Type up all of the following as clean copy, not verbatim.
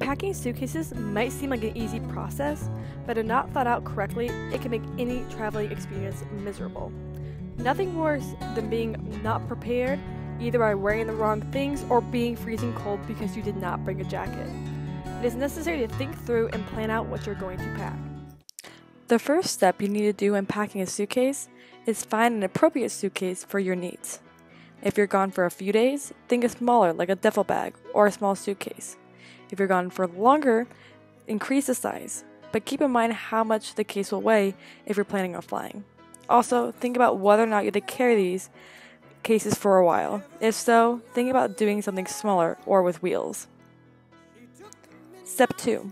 Packing suitcases might seem like an easy process, but if not thought out correctly, it can make any traveling experience miserable. Nothing worse than being not prepared, either by wearing the wrong things or being freezing cold because you did not bring a jacket. It is necessary to think through and plan out what you're going to pack. The first step you need to do when packing a suitcase is find an appropriate suitcase for your needs. If you're gone for a few days, think of smaller like a duffel bag or a small suitcase. If you're gone for longer, increase the size, but keep in mind how much the case will weigh if you're planning on flying. Also, think about whether or not you have to carry these cases for a while. If so, think about doing something smaller or with wheels. Step 2.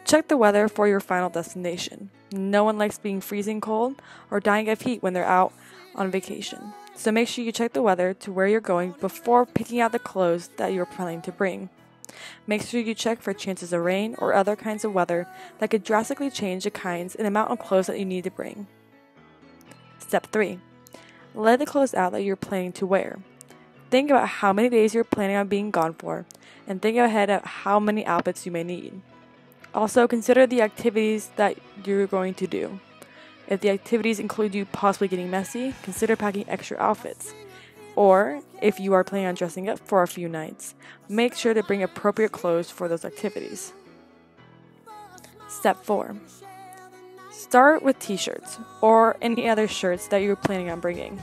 Check the weather for your final destination. No one likes being freezing cold or dying of heat when they're out on vacation. So make sure you check the weather to where you're going before picking out the clothes that you're planning to bring. Make sure you check for chances of rain or other kinds of weather that could drastically change the kinds and amount of clothes that you need to bring. Step 3. Lay the clothes out that you're planning to wear. Think about how many days you're planning on being gone for, and think ahead of how many outfits you may need. Also, consider the activities that you're going to do. If the activities include you possibly getting messy, consider packing extra outfits. Or, if you are planning on dressing up for a few nights, make sure to bring appropriate clothes for those activities. Step 4. Start with t-shirts or any other shirts that you're planning on bringing.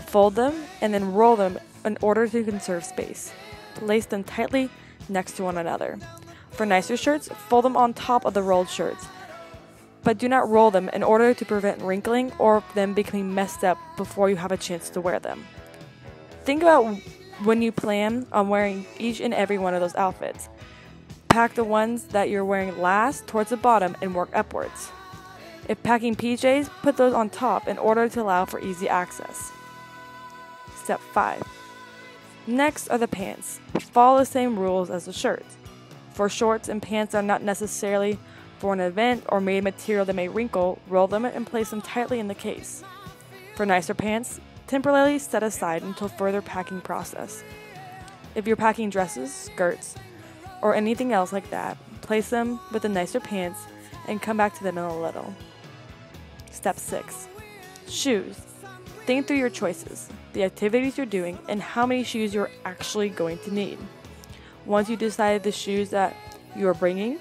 Fold them and then roll them in order to conserve space. Place them tightly next to one another. For nicer shirts, fold them on top of the rolled shirts, but do not roll them in order to prevent wrinkling or them becoming messed up before you have a chance to wear them. Think about when you plan on wearing each and every one of those outfits. Pack the ones that you're wearing last towards the bottom and work upwards. If packing PJs, put those on top in order to allow for easy access. Step 5. Next are the pants. Follow the same rules as the shirts. For shorts and pants that are not necessarily for an event or made of material that may wrinkle, roll them and place them tightly in the case. For nicer pants, temporarily set aside until further packing process. If you're packing dresses, skirts, or anything else like that, place them with the nicer pants and come back to them in a little. Step 6. Shoes. Think through your choices, the activities you're doing, and how many shoes you're actually going to need. Once you decide the shoes that you are bringing,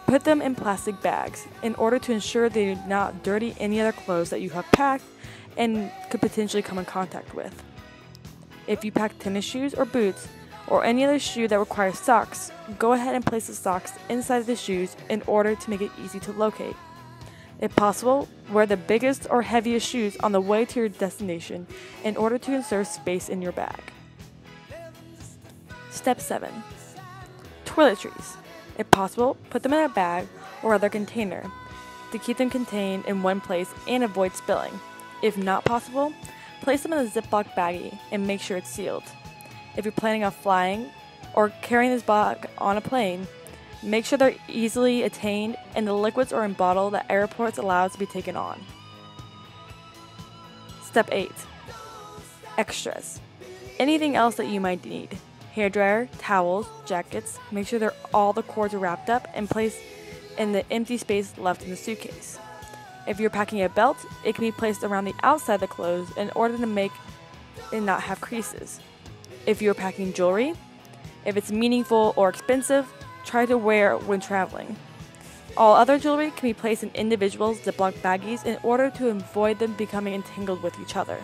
put them in plastic bags in order to ensure they do not dirty any other clothes that you have packed and could potentially come in contact with. If you pack tennis shoes or boots or any other shoe that requires socks, go ahead and place the socks inside the shoes in order to make it easy to locate. If possible, wear the biggest or heaviest shoes on the way to your destination in order to conserve space in your bag. Step 7. Toiletries. If possible, put them in a bag or other container to keep them contained in one place and avoid spilling. If not possible, place them in a Ziploc baggie and make sure it's sealed. If you're planning on flying or carrying this bag on a plane, make sure they're easily attained and the liquids are in bottle that airports allow to be taken on. Step 8. Extras. Anything else that you might need. Hairdryer, towels, jackets, make sure all the cords are wrapped up and placed in the empty space left in the suitcase. If you're packing a belt, it can be placed around the outside of the clothes in order to make it not have creases. If you're packing jewelry, if it's meaningful or expensive, try to wear it when traveling. All other jewelry can be placed in individual Ziploc baggies in order to avoid them becoming entangled with each other.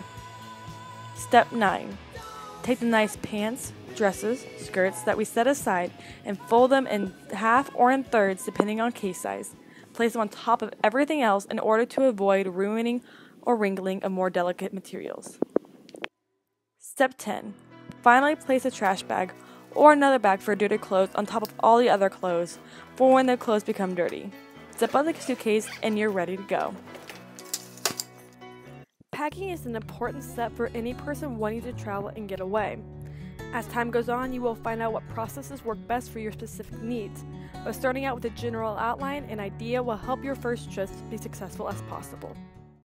Step 9. Take the nice pants, dresses, skirts that we set aside and fold them in half or in thirds depending on case size. Place them on top of everything else in order to avoid ruining or wrinkling of more delicate materials. Step 10. Finally, place a trash bag or another bag for dirty clothes on top of all the other clothes for when the clothes become dirty. Zip up the suitcase and you're ready to go. Packing is an important step for any person wanting to travel and get away. As time goes on, you will find out what processes work best for your specific needs, but starting out with a general outline and idea will help your first trips be successful as possible.